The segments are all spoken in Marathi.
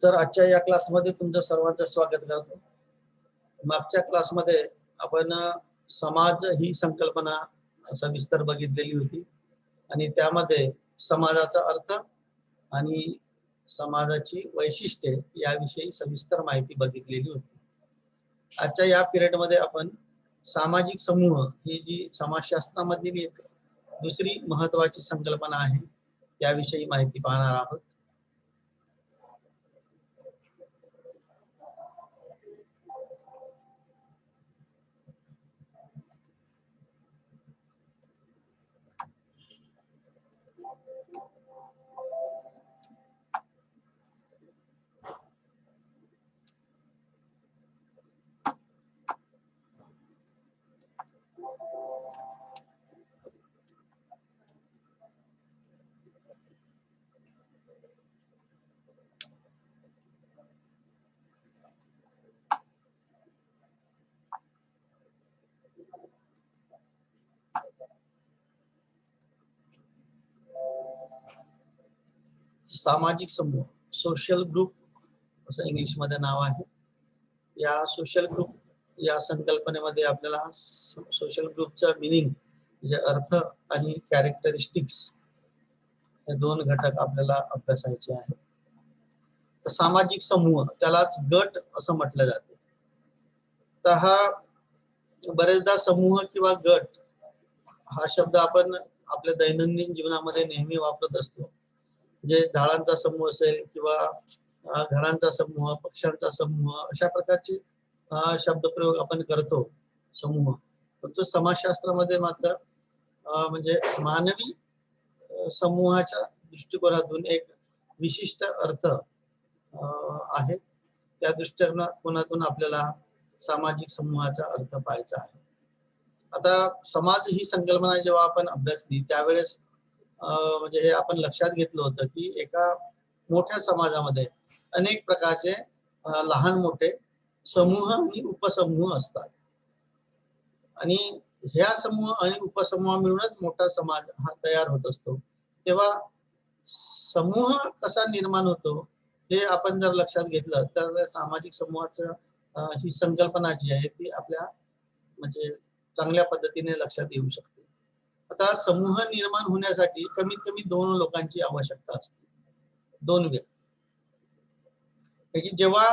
तर आजच्या या क्लासमध्ये तुमचं सर्वांचं स्वागत करतो। मागच्या क्लासमध्ये आपण समाज ही संकल्पना सविस्तर बघितलेली होती आणि त्यामध्ये समाजाचा अर्थ आणि समाजाची वैशिष्ट्ये याविषयी सविस्तर माहिती बघितलेली होती। आजच्या या पिरियडमध्ये आपण सामाजिक समूह ही जी समाजशास्त्रामधील एक दुसरी महत्त्वाची संकल्पना आहे त्याविषयी माहिती पाहणार आहोत। सामाजिक समूह सोशल ग्रुप असं इंग्लिश मध्ये नाव आहे। या सोशल ग्रुप या संकल्पनेमध्ये आपल्याला सोशल ग्रुपचा मीनिंग म्हणजे अर्थ आणि कॅरेक्टरिस्टिक्स हे दोन घटक आपल्याला अभ्यासायचे आहेत। तर सामाजिक समूह त्यालाच गट असं म्हटलं जाते। तर हा बरेचदा समूह किंवा गट हा शब्द आपण आपल्या दैनंदिन जीवनामध्ये नेहमी वापरत असतो। म्हणजे झाडांचा समूह असेल किंवा घरांचा समूह, पक्ष्यांचा समूह अशा प्रकारचे शब्दप्रयोग आपण करतो समूह। परंतु समाजशास्त्रामध्ये मात्र म्हणजे मानवी समूहाच्या दृष्टिकोनातून एक विशिष्ट अर्थ आहे। त्या दृष्टिकोनातून आपल्याला सामाजिक समूहाचा अर्थ पाहायचा आहे। आता समाज ही संकल्पना जेव्हा आपण अभ्यासली त्यावेळेस म्हणजे हे आपण लक्षात घेतलं होतं की एका मोठ्या समाजामध्ये अनेक प्रकारचे लहान मोठे समूह आणि उपसमूह असतात आणि ह्या समूह आणि उपसमूह मिळूनच मोठा समाज हा तयार होत असतो। तेव्हा समूह कसा निर्माण होतो हे आपण जर लक्षात घेतलं तर सामाजिक समूहाचं ही संकल्पना जी आहे ती आपल्या म्हणजे चांगल्या पद्धतीने लक्षात येऊ शकते। आता समूह निर्माण होण्यासाठी कमीत कमी दोन लोकांची आवश्यकता असते, दोन व्यक्ती। जेव्हा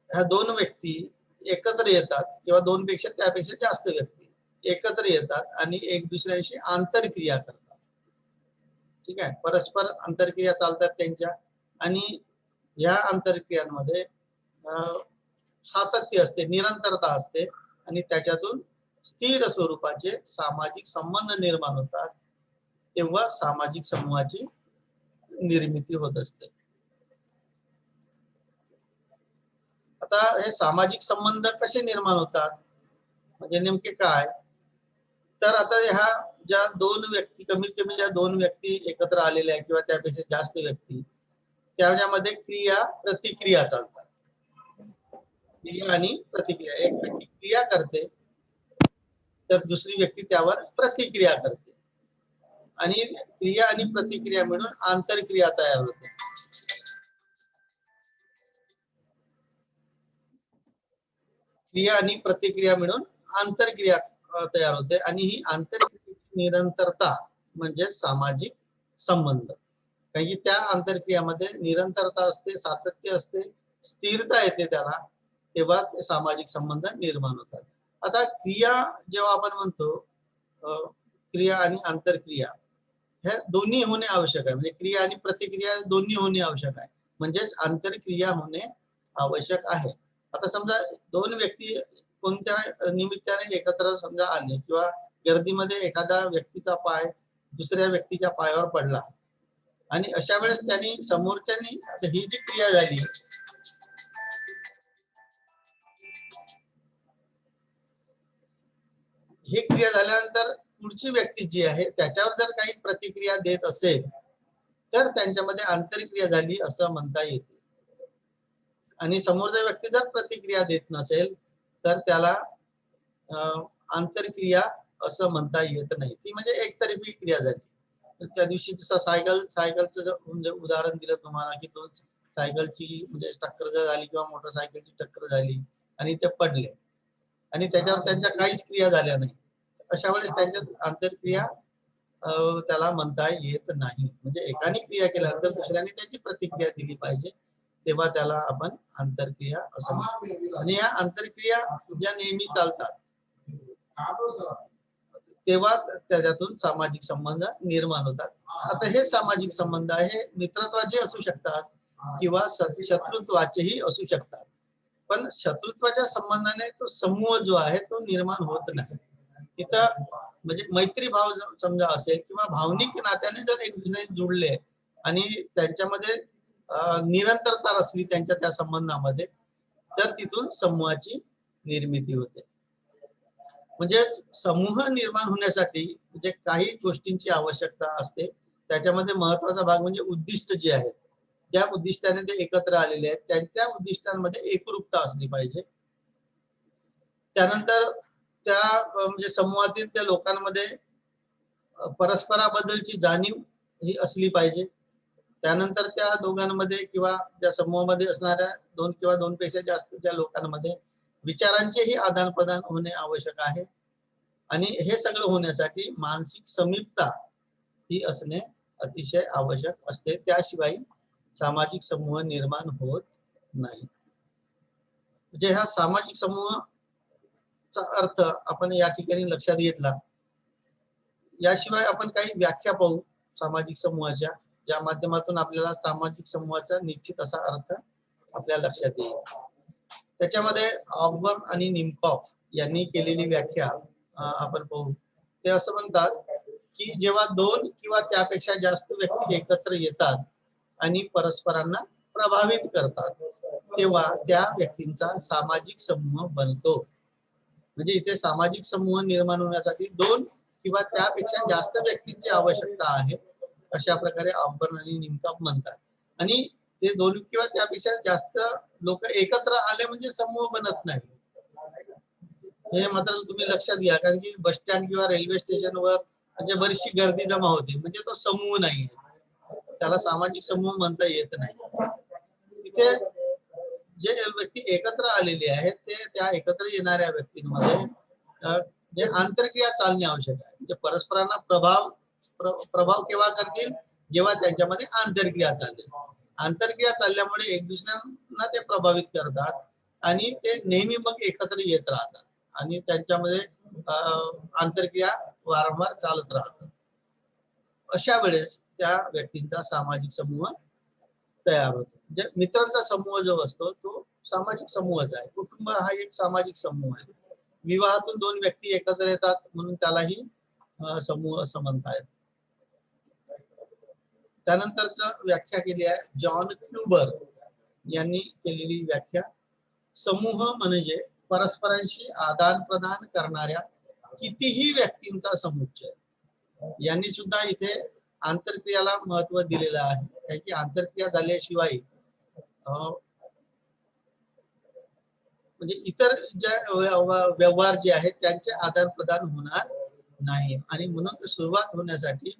ह्या दोन व्यक्ती एकत्र येतात किंवा दोन पेक्षा त्यापेक्षा जास्त व्यक्ती एकत्र येतात आणि एक दुसऱ्याशी आंतरक्रिया करतात, ठीक आहे, परस्पर आंतरक्रिया चालतात त्यांच्या आणि या आंतरक्रियांमध्ये सातत्य असते, निरंतरता असते आणि त्याच्यातून स्थिर स्वरूपाचे सामाजिक संबंध निर्माण होतात। तेव्हा सामाजिक समूहाची निर्मिती होत असते। आता हे सामाजिक संबंध कसे निर्माण होतात म्हणजे नेमके काय? तर आता ह्या ज्या दोन व्यक्ती कमीत कमी ज्या दोन व्यक्ती एकत्र आलेल्या किंवा त्यापेक्षा जास्त व्यक्ती त्याच्यामध्ये क्रिया प्रतिक्रिया चालतात। क्रिया आणि प्रतिक्रिया, एक व्यक्ती क्रिया करते तर दुसरी व्यक्ती त्यावर प्रतिक्रिया करते आणि क्रिया आणि प्रतिक्रिया मिळून आंतरक्रिया तयार होते। क्रिया आणि प्रतिक्रिया मिळून आंतरक्रिया तयार होते आणि ही आंतरक्रियेची निरंतरता म्हणजे सामाजिक संबंध। कारण की त्या आंतरक्रियामध्ये निरंतरता असते, सातत्य असते, स्थिरता येते त्याला, तेव्हा ते सामाजिक संबंध निर्माण होतात। आता क्रिया जेव्हा आपण म्हणतो क्रिया आणि आंतरक्रिया हे दोन्ही होणे आवश्यक आहे। म्हणजे क्रिया आणि प्रतिक्रिया दोन्ही होणे आवश्यक आहे, म्हणजेच आंतरक्रिया होणे आवश्यक आहे। आता समजा दोन व्यक्ती कोणत्या निमित्ताने एकत्र समजा आले किंवा गर्दीमध्ये एखादा व्यक्तीचा पाय दुसऱ्या व्यक्तीच्या पायावर पडला आणि अशा वेळेस त्यांनी समोरच्यानी ही जी क्रिया झाली ही क्रिया झाल्यानंतर पुढची व्यक्ती जी आहे त्याच्यावर जर काही प्रतिक्रिया देत असेल तर त्यांच्यामध्ये आंतरक्रिया झाली असं म्हणता येते। आणि समोरचा व्यक्ती जर प्रतिक्रिया देत नसेल तर त्याला आंतरक्रिया असं म्हणता येत नाही, ती म्हणजे एकतर्फी क्रिया झाली। त्या दिवशी जसं सायकलचं म्हणजे उदाहरण दिलं तुम्हाला की तो सायकलची म्हणजे टक्कर जर झाली किंवा मोटरसायकलची टक्कर झाली आणि ते पडले आणि त्याच्यावर त्यांच्या काहीच क्रिया झाल्या नाही, अशा वेळेस त्यांच्यात आंतरक्रिया त्याला म्हणता येत नाही. म्हणजे एकाने क्रिया केल्यानंतर दुसऱ्याने त्याची प्रतिक्रिया दिली पाहिजे, तेव्हा त्याला आपण आंतरक्रिया असं म्हणतो. आणि या आंतरक्रिया ज्या नेहमी चालतात तेव्हाच त्याच्यातून सामाजिक संबंध निर्माण होतात. आता हे सामाजिक संबंध आहे मित्रत्वाचे असू शकतात किंवा शत्रुत्वाचेही असू शकतात, पण शत्रुत्वाच्या संबंधाने तो समूह जो आहे तो निर्माण होत नाही. तिथं म्हणजे मैत्री भाव समजा असेल किंवा भावनिक नात्याने जर एक दुसऱ्याने जुळले आणि त्यांच्यामध्ये निरंतरता असली त्यांच्या त्या संबंधामध्ये, तर तिथून समूहाची निर्मिती होते. म्हणजे समूह निर्माण होण्यासाठी म्हणजे काही गोष्टींची आवश्यकता असते. त्याच्यामध्ये महत्वाचा भाग म्हणजे उद्दिष्ट जे आहेत, त्या उद्दिष्टाने ते एकत्र आलेले आहेत, त्यांच्या उद्दिष्टांमध्ये एकरूपता असली पाहिजे. त्यानंतर त्या म्हणजे समूहातील त्या लोकांमध्ये परस्पराबद्दलची जाणीव ही असली पाहिजे. त्यानंतर त्या दोघांमध्ये किंवा त्या समूहामध्ये असणाऱ्या दोन किंवा दोनपेक्षा जास्त ज्या लोकांमध्ये विचारांचेही आदान प्रदान होणे आवश्यक आहे. आणि हे सगळं होण्यासाठी मानसिक समीपता ही असणे अतिशय आवश्यक असते, त्याशिवाय सामाजिक समूह निर्माण होत नाही. म्हणजे हा सामाजिक समूहाचा अर्थ आपण या ठिकाणी लक्षात घेतला. याशिवाय आपण काही व्याख्या पाहू सामाजिक समूहाच्या, ज्या माध्यमातून आपल्याला सामाजिक समूहाचा निश्चित असा अर्थ आपल्या लक्षात येईल. त्याच्यामध्ये ऑकबर्न आणि निम्पॉफ यांनी केलेली व्याख्या आपण पाहू. ते असं म्हणतात की जेव्हा दोन किंवा त्यापेक्षा जास्त व्यक्ती एकत्र येतात आणि परस्परांना प्रभावित करतात, तेव्हा त्या व्यक्तींचा सामाजिक समूह बनतो. म्हणजे इथे सामाजिक समूह निर्माण होण्यासाठी दोन किंवा त्यापेक्षा जास्त व्यक्तींची आवश्यकता आहे, अशा प्रकारे ऑकबर्न आणि निम्पॉफ म्हणतात. आणि ते दोन किंवा त्यापेक्षा जास्त लोक एकत्र आले म्हणजे समूह बनत नाही, हे मात्र तुम्ही लक्षात घ्या. कारण की बस स्टँड किंवा रेल्वे स्टेशनवर म्हणजे बरीचशी गर्दी जमा होते, म्हणजे तो समूह नाही, त्याला सामाजिक समूह म्हणता येत नाही. तिथे जे व्यक्ती एकत्र आलेले आहेत ते त्या एकत्र येणाऱ्या व्यक्तींमध्ये जे आंतरक्रिया चालणे आवश्यक आहे. म्हणजे परस्परांना प्रभाव केव्हा करतील, जेव्हा त्यांच्यामध्ये आंतरक्रिया चालतील. आंतरक्रिया चालल्यामुळे एक दुसऱ्यांना ते प्रभावित करतात आणि ते नेहमी मग एकत्र येत राहतात आणि त्यांच्यामध्ये आंतरक्रिया वारंवार चालत राहतात. अशा वेळेस त्या व्यक्तींचा सामाजिक समूह तयार होतो. म्हणजे मित्रांचा समूह जो असतो तो सामाजिक समूहच आहे. कुटुंब हा एक सामाजिक समूह आहे. विवाहातून दोन व्यक्ती एकत्र येतात म्हणून त्यालाही समूह असं म्हणता येतं. त्यानंतरच व्याख्या केली आहे जॉन क्युबर यांनी केलेली व्याख्या. समूह म्हणजे परस्परांशी आदान प्रदान करणाऱ्या कितीही व्यक्तींचा समुच्चय. यांनी सुद्धा इथे आंतरक्रियाला महत्व दिलेलं आहे, कारण की आंतरक्रिया झाल्याशिवाय म्हणजे इतर ज्या व्यवहार जे आहेत त्यांचे आदान प्रदान होणार नाही. आणि म्हणून सुरुवात होण्यासाठी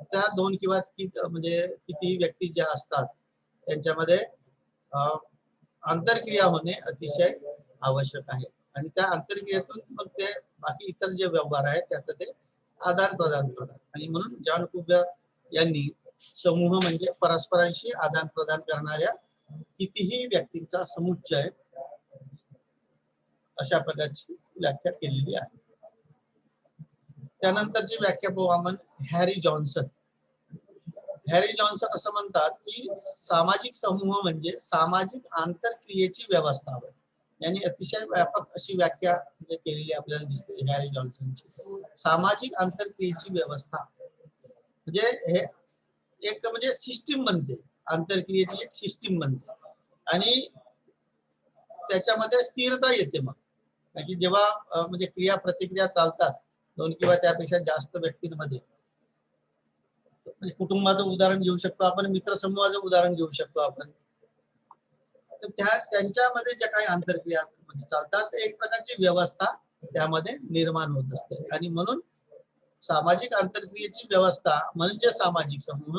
त्या दोन किंवा म्हणजे कितीही व्यक्ती ज्या असतात त्यांच्यामध्ये आंतरक्रिया होणे अतिशय आवश्यक आहे. आणि त्या आंतरक्रियेतून मग ते बाकी इतर जे व्यवहार आहेत त्याचं ते आदान प्रदान करतात. आणि म्हणून जॉन क्युबर यांनी समूह म्हणजे परस्परांशी आदान प्रदान करणाऱ्या कितीही व्यक्तींचा समुच्चय अशा प्रकारची व्याख्या केलेली आहे. त्यानंतरची व्याख्या पाहू आपण हॅरी जॉन्सन. हॅरी जॉन्सन असं म्हणतात की सामाजिक समूह म्हणजे सामाजिक आंतरक्रियेची व्यवस्था होय. यांनी अतिशय व्यापक अशी व्याख्या केलेली आपल्याला दिसते हॅरी जॉन्सनची. सामाजिक आंतरक्रियेची व्यवस्था म्हणजे हे एक म्हणजे सिस्टीम बनते, आंतरक्रियेची एक सिस्टीम बनते आणि त्याच्यामध्ये स्थिरता येते. मग की जेव्हा म्हणजे क्रिया प्रतिक्रिया चालतात दोन किंवा त्यापेक्षा जास्त व्यक्तींमध्ये, म्हणजे कुटुंबाचं उदाहरण घेऊ शकतो आपण, मित्र समूहाचं उदाहरण घेऊ शकतो आपण, तर त्यांच्यामध्ये ज्या काही आंतरक्रिया म्हणजे चालतात एक प्रकारची व्यवस्था त्यामध्ये निर्माण होत असते. आणि म्हणून सामाजिक आंतरक्रियेची व्यवस्था म्हणजे सामाजिक समूह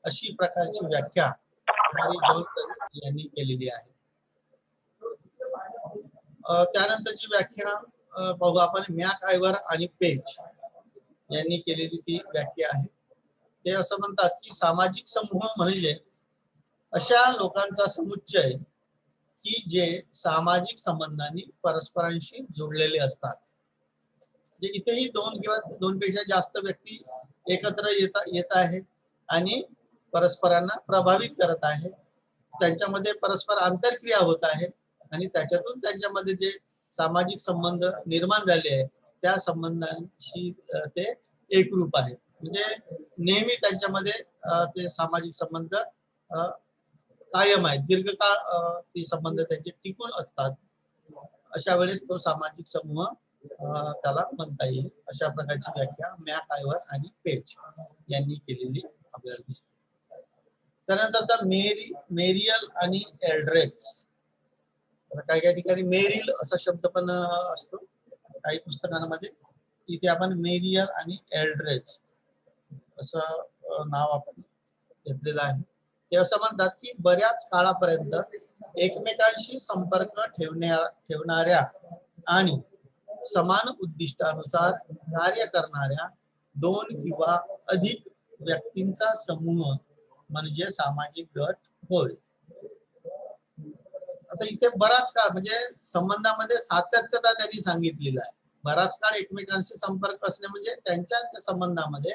अशी प्रकारची व्याख्या कुमारी गौतम यांनी केलेली आहे. त्यानंतरची व्याख्या पाहू आपण मॅक आयवर आणि पेज यांनी केलेली ती व्याख्या आहे. ते असं म्हणतात की सामाजिक समूह म्हणजे अशा लोकांचा समुच्चय की जे सामाजिक संबंधांनी परस्परांशी जोडलेले असतात. जे इथेही दोन किंवा दोनपेक्षा जास्त व्यक्ती एकत्र येत आहेत आणि परस्परांना प्रभावित करत आहे. त्यांच्यामध्ये परस्पर आंतरक्रिया होत आहे आणि त्याच्यातून त्यांच्यामध्ये जे सामाजिक संबंध निर्माण झाले आहेत त्या संबंधांशी ते एकरूप आहेत. म्हणजे नेहमी त्यांच्यामध्ये ते सामाजिक संबंध कायम आहेत, दीर्घकाळ ते संबंध त्यांचे टिकून असतात. अशा वेळेस तो सामाजिक समूह त्याला म्हणता येईल. अशा प्रकारची व्याख्या मॅक आयवर आणि पेज यांनी केलेली आपल्याला दिसते. त्यानंतरचा मेरियल आणि एल्ड्रेच. काही काही ठिकाणी मेरिल असा शब्द पण असतो काही पुस्तकांमध्ये. इथे आपण मेरियल आणि एल्ड्रेच असं नाव आपण घेतलेलं आहे. ते असं म्हणतात की बऱ्याच काळापर्यंत एकमेकांशी संपर्क ठेवणाऱ्या आणि समान उद्दिष्टानुसार कार्य करणाऱ्या दोन किंवा अधिक व्यक्तींचा समूह म्हणजे सामाजिक गट होय. आता इथे बराच काळ म्हणजे संबंधामध्ये सातत्यता त्यांनी सांगितलेलं आहे. बराच काळ एकमेकांशी संपर्क असणे म्हणजे त्यांच्या संबंधामध्ये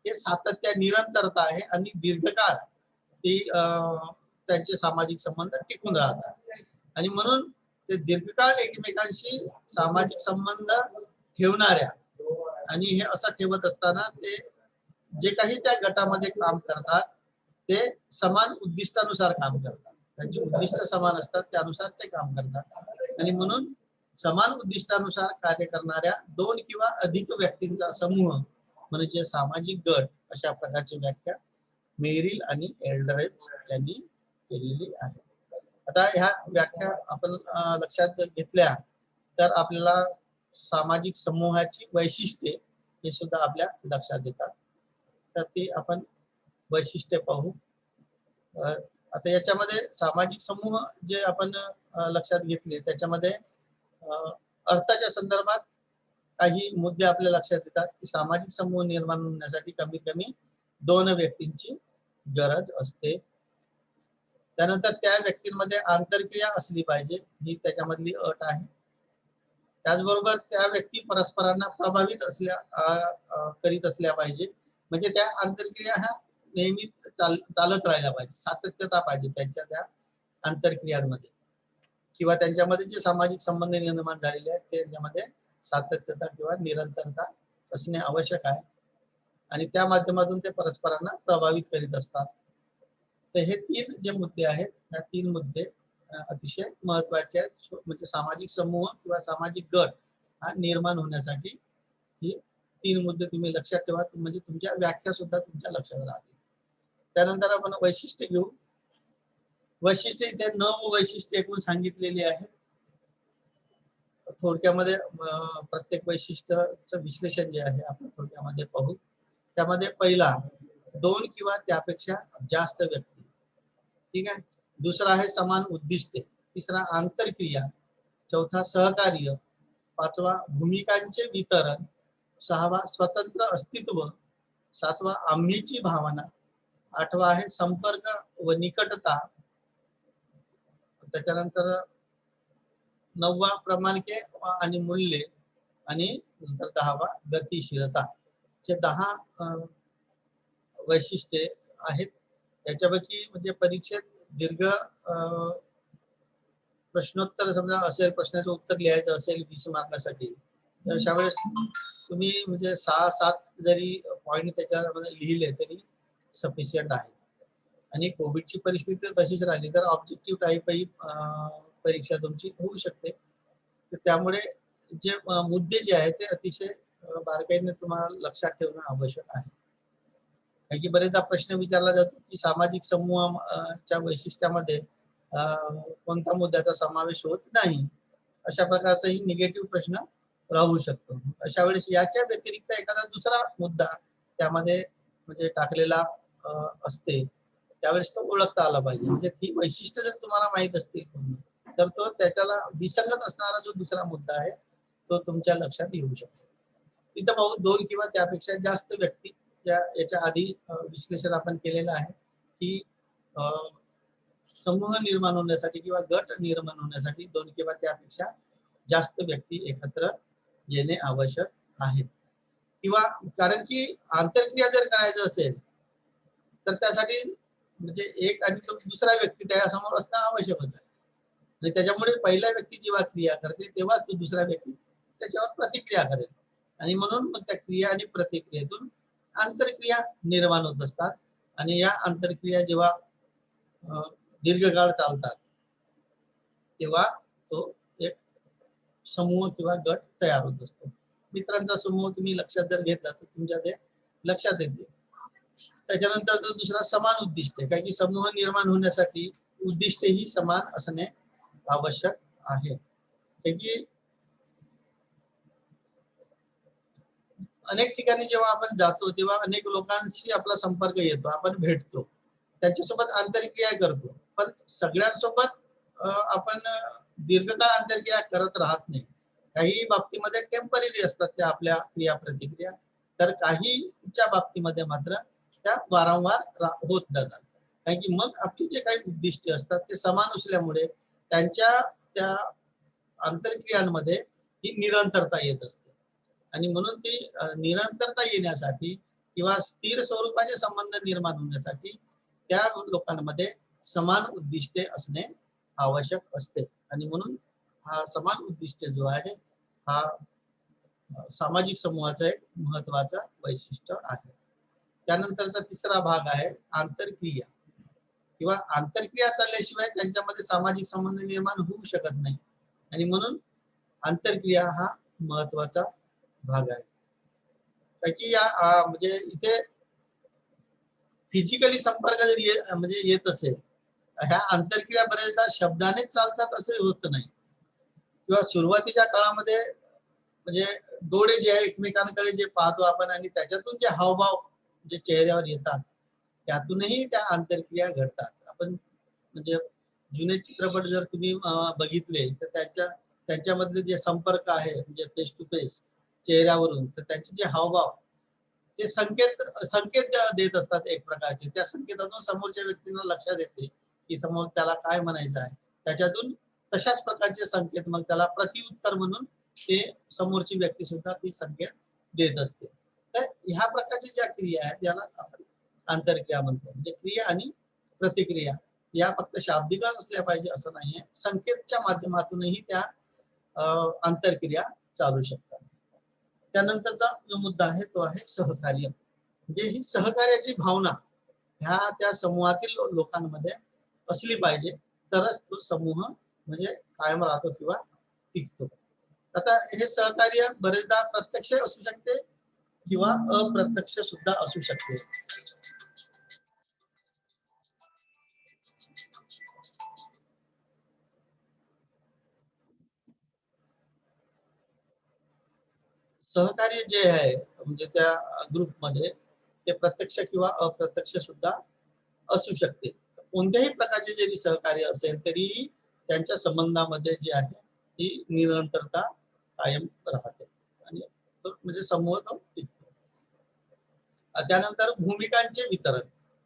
हे सातत्य निरंतरता आहे आणि दीर्घकाळ ती त्यांचे सामाजिक संबंध टिकून राहतात. आणि म्हणून ते दीर्घकाळ एकमेकांशी सामाजिक संबंध ठेवणाऱ्या आणि हे असं ठेवत असताना ते जे काही त्या गटामध्ये काम करतात ते समान उद्दिष्टानुसार काम करतात. त्यांची उद्दिष्ट समान असतात त्यानुसार ते काम करतात. आणि म्हणून समान उद्दिष्टानुसार कार्य करणाऱ्या दोन किंवा अधिक व्यक्तींचा समूह म्हणजे सामाजिक गट अशा प्रकारची व्याख्या मेरिल आणि एल्ड्रेच यांनी केलेली आहे. आता ह्या व्याख्या आपण लक्षात घेतल्या तर आपल्याला सामाजिक समूहाची वैशिष्ट्ये हे सुद्धा आपल्या लक्षात येतात. तर ती आपण वैशिष्ट्ये पाहू. आता याच्यामध्ये सामाजिक समूह जे आपण लक्षात घेतले त्याच्यामध्ये अर्थाच्या संदर्भात काही मुद्दे आपल्या लक्षात येतात की सामाजिक समूह निर्माण होण्यासाठी कमीत कमी दोन व्यक्तींची गरज असते. त्यानंतर त्या व्यक्तींमध्ये आंतरक्रिया असली पाहिजे ही त्याच्यामधली अट आहे. त्याचबरोबर त्या व्यक्ती परस्परांना प्रभावित करीत असल्या पाहिजे. म्हणजे त्या आंतरक्रिया ह्या नेहमी चालत राहिल्या पाहिजे. सातत्यता पाहिजे त्यांच्या त्या आंतरक्रियांमध्ये किंवा त्यांच्यामध्ये जे सामाजिक संबंध निर्माण झालेले आहेत त्यांच्यामध्ये सातत्यता किंवा निरंतरता असणे आवश्यक आहे. आणि त्या माध्यमातून ते परस्परांना प्रभावित करीत असतात. तर हे तीन जे मुद्दे आहेत ह्या तीन मुद्दे अतिशय महत्वाचे आहेत. म्हणजे सामाजिक समूह किंवा सामाजिक गट हा निर्माण होण्यासाठी ही तीन मुद्दे तुम्ही लक्षात ठेवा. म्हणजे तुमच्या व्याख्या सुद्धा तुमच्या लक्षात राहतील. त्यानंतर आपण वैशिष्ट्य घेऊ. वैशिष्ट्य इथे 9 वैशिष्ट्ये एकूण सांगितलेली आहेत. थोडक्यामध्ये प्रत्येक वैशिष्ट्याचं विश्लेषण जे आहे आपण थोडक्यामध्ये पाहू. त्यामध्ये पहिला दोन किंवा त्यापेक्षा जास्त व्यक्ती. ठीक आहे. दुसरा आहे समान उद्दिष्टे. तिसरा आंतरक्रिया. चौथा सहकार्य. पाचवा भूमिकांचे वितरण. सहावा स्वतंत्र अस्तित्व. सातवा आम्हीची भावना. आठवा आहे संपर्क व निकटता. त्याच्यानंतर 9वा क्रमांके आणि मूल्ये आणि नंतर 10वा गतिशीलता. हे 10 वैशिष्ट्ये आहेत. त्याच्यापैकी म्हणजे परीक्षेत दीर्घ प्रश्नोत्तर समजा असेल, प्रश्नाचं उत्तर लिहायचं असेल 20 मार्कासाठी तर अशा वेळेस तुम्ही म्हणजे 6-7 जरी पॉइंट त्याच्यामध्ये लिहिले तरी सफिशियंट आहे. आणि कोविडची परिस्थिती तशीच राहिली तर ऑब्जेक्टिव्ह टाईपही परीक्षा तुमची होऊ शकते. तर त्यामुळे जे मुद्दे जे आहेत ते अतिशय बारकाईने तुम्हाला लक्षात ठेवणं आवश्यक आहे. कारण की बरेचदा प्रश्न विचारला जातो की सामाजिक समूहाच्या वैशिष्ट्यामध्ये कोणत्या मुद्द्याचा समावेश होत नाही. अशा प्रकारचाही निगेटिव्ह प्रश्न राहू शकतो. अशा वेळेस याच्या व्यतिरिक्त एखादा दुसरा मुद्दा त्यामध्ये म्हणजे टाकलेला असते, त्यावेळेस तो ओळखता आला पाहिजे. म्हणजे ती वैशिष्ट्य जर तुम्हाला माहित असतील पूर्ण, तर तो त्याच्याला विसंगत असणारा जो दुसरा मुद्दा आहे तो तुमच्या लक्षात येऊ शकतो. इथं पाहू 2 किंवा त्यापेक्षा जास्त व्यक्ती याच्या आधी विश्लेषण आपण केलेलं आहे की समूह निर्माण होण्यासाठी किंवा गट निर्माण होण्यासाठी 2 किंवा त्यापेक्षा जास्त व्यक्ती एकत्र येणे आवश्यक आहे. किंवा कारण की आंतरक्रिया जर करायचं असेल तर त्यासाठी म्हणजे एक आणि तो दुसरा व्यक्ती त्यासमोर असणं आवश्यकच आहे. आणि त्याच्यामुळे पहिल्या व्यक्ती जेव्हा क्रिया करते तेव्हा तो दुसरा व्यक्ती त्याच्यावर प्रतिक्रिया करेल. आणि म्हणून मग त्या क्रिया आणि प्रतिक्रियेतून आंतरक्रिया निर्माण होत असतात. आणि या आंतरक्रिया जेव्हा दीर्घकाळ चालतात तेव्हा तो एक समूह किंवा गट तयार होत असतो. मित्रांचा समूह तुम्ही लक्षात जर घेतला तर तुमच्या ते लक्षात येते. त्याच्यानंतर तो दुसरा समान उद्दिष्ट, कारण की समूह निर्माण होण्यासाठी उद्दिष्टही समान असणे आवश्यक आहे. त्याची अनेक ठिकाणी जेव्हा आपण जातो तेव्हा अनेक लोकांशी आपला संपर्क येतो, आपण भेटतो, त्यांच्यासोबत आंतरक्रिया करतो. पण सगळ्यांसोबत आपण दीर्घकाळ आंतरक्रिया करत राहत नाही. काही बाबतीमध्ये टेम्पररी असतात त्या आपल्या क्रिया प्रतिक्रिया, तर काहीच्या बाबतीमध्ये मात्र त्या वारंवार होत जातात. कारण की मग आपली जे काही उद्दिष्ट असतात ते समान असल्यामुळे त्यांच्या त्या आंतरक्रियांमध्ये ही निरंतरता येत असते. आणि म्हणून ती निरंतरता येण्यासाठी किंवा स्थिर स्वरूपाचे संबंध निर्माण होण्यासाठी त्या लोकांमध्ये समान उद्दिष्टे असणे आवश्यक असते. आणि म्हणून हा समान उद्दिष्ट जो आहे हा सामाजिक समूहाचा एक महत्वाचा वैशिष्ट्य आहे. त्यानंतरचा तिसरा भाग आहे आंतरक्रिया. किंवा आंतरक्रिया चालल्याशिवाय त्यांच्यामध्ये सामाजिक संबंध निर्माण होऊ शकत नाही. आणि म्हणून आंतरक्रिया हा महत्वाचा भाग आहे. त्याची या म्हणजे इथे फिजिकली संपर्क जर म्हणजे येत असेल, ह्या आंतरक्रिया बरेचदा शब्दानेच चालतात असे होत नाही. किंवा सुरुवातीच्या काळामध्ये म्हणजे डोळे जे आहे एकमेकांकडे जे पाहतो आपण आणि त्याच्यातून जे हावभाव जे चेहऱ्यावर येतात त्यातूनही त्या आंतरक्रिया घडतात. आपण म्हणजे जुने चित्रपट जर तुम्ही बघितले तर त्यांच्यामधले जे संपर्क आहे म्हणजे फेस टू फेस चेहऱ्यावरून, तर त्यांचे जे हावभाव ते संकेत देत असतात एक प्रकारचे. त्या संकेतातून समोरच्या व्यक्तीला लक्षात येते की समोर त्याला काय म्हणायचं आहे. त्याच्यातून तशाच प्रकारचे संकेत मग त्याला प्रतिउत्तर म्हणून ते समोरची व्यक्ती सुद्धा ती संकेत देत असते. तर ह्या प्रकारच्या ज्या क्रिया आहेत याला आपण आंतरक्रिया म्हणतो. म्हणजे क्रिया आणि प्रतिक्रिया या फक्त शाब्दिकच असल्या पाहिजे असं नाहीये, संकेतच्या माध्यमातूनही त्या आंतरक्रिया चालू शकतात. त्यानंतरचा जो मुद्दा आहे तो आहे सहकार्य. म्हणजे ही सहकार्याची भावना ह्या त्या समूहातील लोकांमध्ये असली पाहिजे, तरच तो समूह म्हणजे कायम राहतो किंवा टिकतो. आता हे सहकार्य बरेचदा प्रत्यक्ष असू शकते किंवा अप्रत्यक्ष सुद्धा असू शकते. सहकार्य जे आहे म्हणजे त्या ग्रुपमध्ये ते प्रत्यक्ष किंवा अप्रत्यक्ष सुद्धा असू शकते. कोणत्याही प्रकारचे जरी सहकार्य असेल तरी त्यांच्या संबंधामध्ये जे आहे ही निरंतरता कायम राहते आणि तो म्हणजे समूह तो टिकतो. त्यानंतर भूमिकांचे वितरण.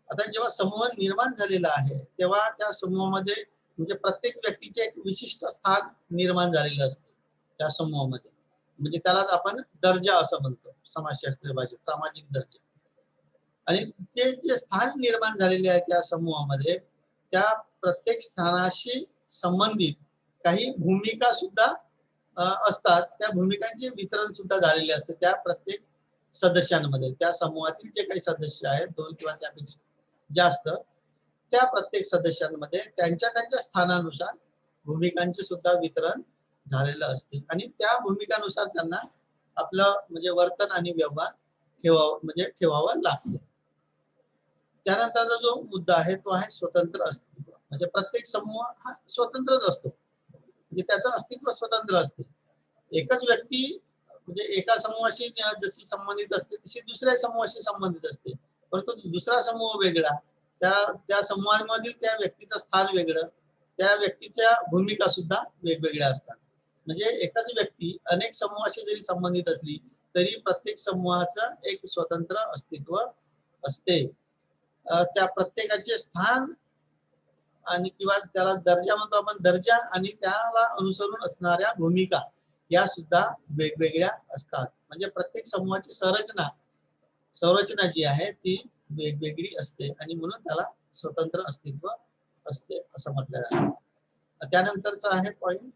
आता जेव्हा समूह निर्माण झालेला आहे तेव्हा त्या समूहामध्ये म्हणजे प्रत्येक व्यक्तीचे एक विशिष्ट स्थान निर्माण झालेलं असते त्या समूहामध्ये. म्हणजे त्यालाच आपण दर्जा असं म्हणतो समाजशास्त्रीय भाषेत, सामाजिक दर्जा. आणि ते जे स्थान निर्माण झालेले आहे त्या समूहामध्ये त्या प्रत्येक स्थानाशी संबंधित काही भूमिका सुद्धा असतात. त्या भूमिकांचे वितरण सुद्धा झालेले असते त्या प्रत्येक सदस्यांमध्ये. त्या समूहातील जे काही सदस्य आहेत 2 किंवा त्यापेक्षा जास्त, त्या प्रत्येक सदस्यांमध्ये त्यांच्या त्यांच्या स्थानानुसार भूमिकांचे सुद्धा वितरण झालेलं असते. आणि त्या भूमिकानुसार त्यांना आपलं म्हणजे वर्तन आणि व्यवहार ठेवावा लागतो. त्यानंतरचा जो मुद्दा आहे तो आहे स्वतंत्र अस्तित्व. म्हणजे प्रत्येक समूह हा स्वतंत्रच असतो, म्हणजे त्याचं अस्तित्व स्वतंत्र असते. एकच व्यक्ती म्हणजे एका समूहाशी जशी संबंधित असते तशी दुसऱ्या समूहाशी संबंधित असते, परंतु दुसरा समूह वेगळा, त्या त्या समूहामधील त्या व्यक्तीचं स्थान वेगळं, त्या व्यक्तीच्या भूमिका सुद्धा वेगवेगळ्या असतात. म्हणजे एकाच व्यक्ती अनेक समूहाशी जरी संबंधित असली तरी प्रत्येक समूहाचं एक स्वतंत्र अस्तित्व असते. त्या प्रत्येकाचे स्थान आणि किंवा त्याला दर्जा म्हणतो आपण, दर्जा आणि त्याला अनुसरून असणाऱ्या भूमिका या सुद्धा वेगवेगळ्या असतात. म्हणजे प्रत्येक समूहाची संरचना जी आहे ती वेगवेगळी असते आणि म्हणून त्याला स्वतंत्र अस्तित्व असते असं म्हटलं जातं. त्यानंतरचा आहे पॉइंट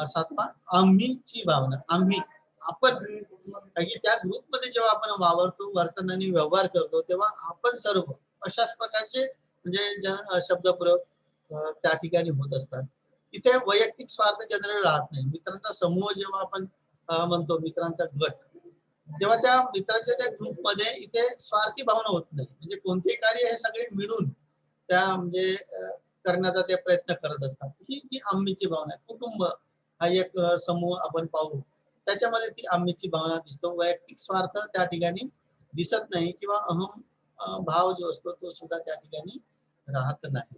7वा, आम्हीची भावना. आम्ही, आपण, कारण की त्या ग्रुपमध्ये जेव्हा आपण वावरतो, वर्तन आणि व्यवहार करतो तेव्हा आपण सर्व अशाच प्रकारचे म्हणजे शब्द प्रयोग त्या ठिकाणी होत असतात. इथे वैयक्तिक स्वार्थ जनरल राहत नाही. मित्रांचा समूह जेव्हा आपण म्हणतो, मित्रांचा गट, तेव्हा त्या मित्रांच्या त्या ग्रुपमध्ये इथे स्वार्थी भावना होत नाही. म्हणजे कोणतेही कार्य हे सगळे मिळून त्या म्हणजे करण्याचा ते प्रयत्न करत असतात. ही जी आम्हीची भावना आहे. कुटुंब हा एक समूह आपण पाहू, त्याच्यामध्ये ती आम्हीची भावना दिसतो. वैयक्तिक स्वार्थ त्या ठिकाणी दिसत नाही किंवा अहम भाव जो असतो तो सुद्धा त्या ठिकाणी राहत नाही.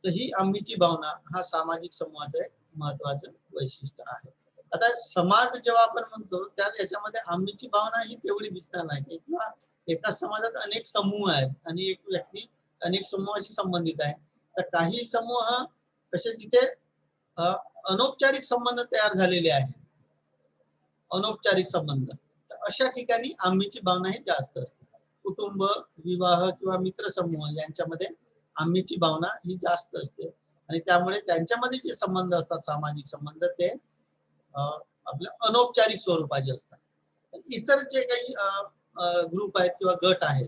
तर ही आम्हीची भावना हा सामाजिक समूहाचं एक महत्वाचं वैशिष्ट्य आहे. आता समाज जेव्हा आपण म्हणतो त्या याच्यामध्ये आम्हीची भावना ही तेवढी दिसणार नाही, किंवा एका समाजात अनेक समूह आहेत आणि एक व्यक्ती अनेक समूहाशी संबंधित आहे. तर काही समूह कसे जिथे अनौपचारिक संबंध तयार झालेले आहेत, अनौपचारिक संबंध, तर अशा ठिकाणी आम्हीची भावना ही जास्त असते. कुटुंब, विवाह किंवा मित्र समूह यांच्यामध्ये आम्हीची भावना ही जास्त असते आणि त्यामुळे त्यांच्यामध्ये जे संबंध असतात, सामाजिक संबंध, ते आपल्या अनौपचारिक स्वरूपाचे असतात. इतर जे काही ग्रुप आहेत किंवा गट आहेत,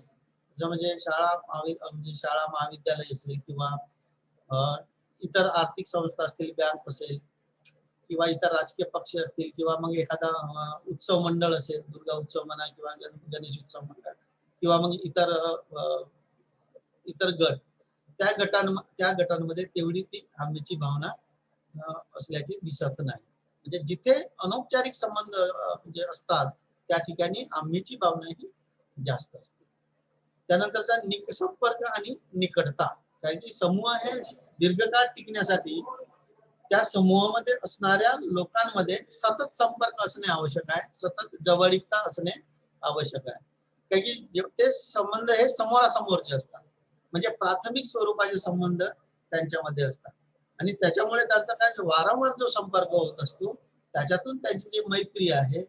जसं म्हणजे शाळा महाविद्यालय असेल किंवा इतर आर्थिक संस्था असतील, बँक असेल किंवा इतर राजकीय पक्ष असतील किंवा मग एखादा उत्सव मंडळ असेल, दुर्गा उत्सव म्हणा किंवा गणेश उत्सव मंडळ किंवा मग इतर गट, त्या गटांमध्ये तेवढी ती आम्हीची भावना असल्याची दिसत नाही. म्हणजे जिथे अनौपचारिक संबंध म्हणजे असतात त्या ठिकाणी आम्हीची भावना ही जास्त असते. त्यानंतरचा संपर्क आणि निकटता. कारण की समूह हे दीर्घकाळ टिकण्यासाठी त्या समूहामध्ये असणाऱ्या लोकांमध्ये सतत संपर्क असणे आवश्यक आहे, सतत जवळीकता असणे आवश्यक आहे. कारण की ते संबंध हे समोरासमोरचे असतात, म्हणजे प्राथमिक स्वरूपाचे संबंध त्यांच्यामध्ये असतात आणि त्याच्यामुळे त्यांचा काय वारंवार जो संपर्क होत असतो त्याच्यातून त्यांची जी मैत्री आहे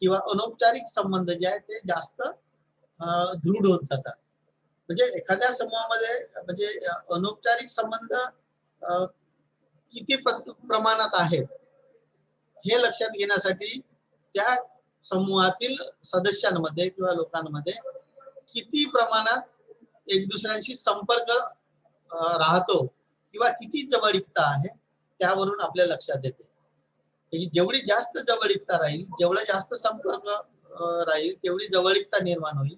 किंवा अनौपचारिक संबंध जे आहेत ते जास्त दृढ होत जातात. म्हणजे एखाद्या समूहामध्ये म्हणजे अनौपचारिक संबंध किती प्रमाणात आहेत हे लक्षात घेण्यासाठी त्या समूहातील सदस्यांमध्ये किंवा लोकांमध्ये किती प्रमाणात एक दुसऱ्यांशी संपर्क राहतो किंवा किती जवळीकता आहे त्यावरून आपल्या लक्षात येते. जेवढी जास्त जवळीकता राहील, जेवढा जास्त संपर्क राहील, तेवढी जवळीकता निर्माण होईल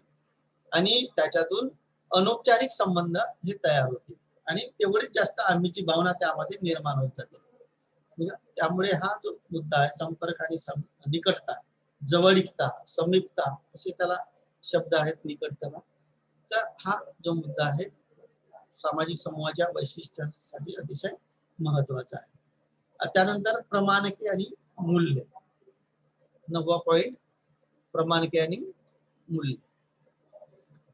आणि त्याच्यातून अनौपचारिक संबंध हे तयार होतील आणि तेवढीच जास्त आम्हीची भावना त्यामध्ये निर्माण होत जाते. त्यामुळे हा जो मुद्दा आहे, संपर्क आणि निकटता, जवळीकता, समीपता असे त्याला शब्द आहेत निकटतेला, तर हा जो मुद्दा आहे सामाजिक समूहाच्या वैशिष्ट्यासाठी अतिशय महत्वाचा आहे. त्यानंतर प्रमाणके आणि मूल्य. 9वा पॉइंट, प्रमाणके आणि मूल्य.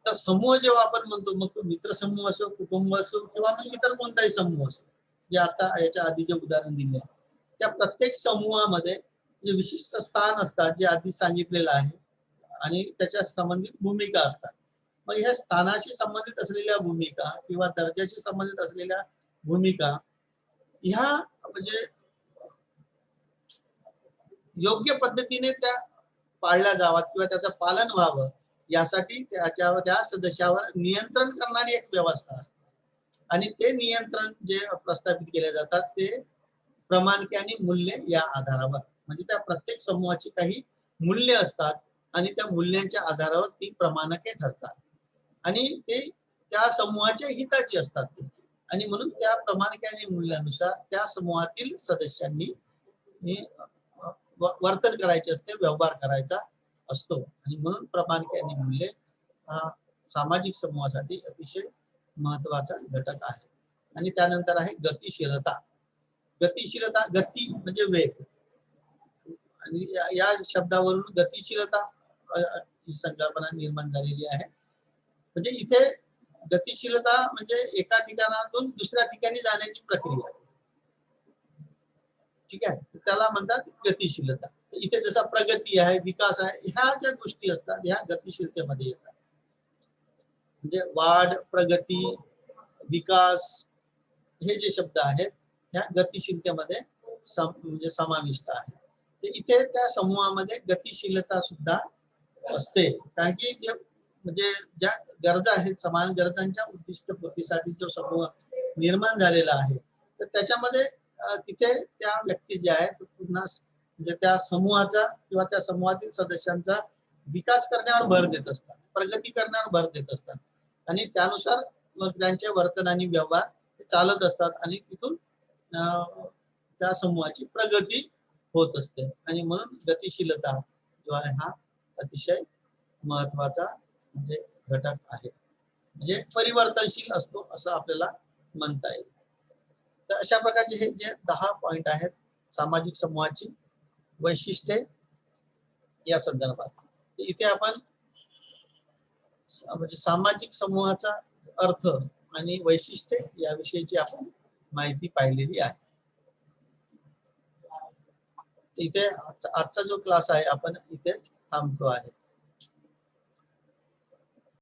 तर समूह जेव्हा आपण म्हणतो, मग तो मित्र समूह असो, कुटुंब असो किंवा मग इतर कोणताही समूह असो, जे आता याच्या आधी जे उदाहरण दिले त्या प्रत्येक समूहामध्ये जे विशिष्ट स्थान असतात जे आधी सांगितलेलं आहे आणि त्याच्या संबंधित भूमिका असतात. मग ह्या स्थानाशी संबंधित असलेल्या भूमिका किंवा दर्जाशी संबंधित असलेल्या भूमिका ह्या म्हणजे योग्य पद्धतीने त्या पाळल्या जाव्यात किंवा त्याचं पालन व्हावं यासाठी त्या सदस्यावर नियंत्रण करणारी एक व्यवस्था असते आणि ते नियंत्रण जे प्रस्थापित केले जातात ते प्रमाणके आणि मूल्य या आधारावर, म्हणजे त्या प्रत्येक समूहाची काही मूल्य असतात आणि त्या मूल्यांच्या आधारावर ती प्रमाणके ठरतात आणि ते त्या समूहाच्या हिताची असतात ते, आणि म्हणून त्या प्रमाणके आणि मूल्यानुसार त्या समूहातील सदस्यांनी वर्तन करायचे असते, व्यवहार करायचा असतो. आणि म्हणून प्रामाणिक आणि मूल्ये हा सामाजिक समूहासाठी अतिशय महत्वाचा घटक आहे. आणि त्यानंतर आहे गतिशीलता. गतिशीलता, गती म्हणजे वेग, आणि या शब्दावरून गतिशीलता ही संकल्पना निर्माण झालेली आहे. म्हणजे इथे गतिशीलता म्हणजे एका ठिकाणातून दुसऱ्या ठिकाणी जाण्याची प्रक्रिया, ठीक आहे, त्याला म्हणतात गतिशीलता. इथे जसा प्रगती आहे, विकास आहे, ह्या ज्या गोष्टी असतात ह्या गतिशीलतेमध्ये येतात. म्हणजे वाढ, प्रगती, विकास हे जे शब्द आहेत ह्या गतिशीलतेमध्ये म्हणजे समाविष्ट आहे. तर इथे त्या समूहामध्ये गतिशीलता सुद्धा असते, कारण की जे म्हणजे ज्या गरजा आहेत, समान गरजांच्या उद्दिष्ट पूर्तीसाठी जो समूह निर्माण झालेला आहे, तर त्याच्यामध्ये तिथे त्या व्यक्ती ज्या आहेत पुन्हा म्हणजे त्या समूहाचा किंवा त्या समूहातील सदस्यांचा विकास करण्यावर भर देत असतात, प्रगती करण्यावर भर देत असतात, आणि त्यानुसार मग त्यांचे वर्तन आणि व्यवहार चालत असतात, आणि तिथून त्या समूहाची प्रगती होत असते. आणि म्हणून गतिशीलता जो आहे हा अतिशय महत्वाचा म्हणजे घटक आहे, म्हणजे परिवर्तनशील असतो असं आपल्याला म्हणता येईल. तर अशा प्रकारचे हे जे 10 पॉइंट आहेत सामाजिक समूहाची वैशिष्ट्ये या संदर्भात. इथे आपण म्हणजे सामाजिक समूहाचा अर्थ आणि वैशिष्ट्ये याविषयीची आपण माहिती पाहिलेली आहे. इथे आजचा जो क्लास आहे आपण इथे थांबतो आहे.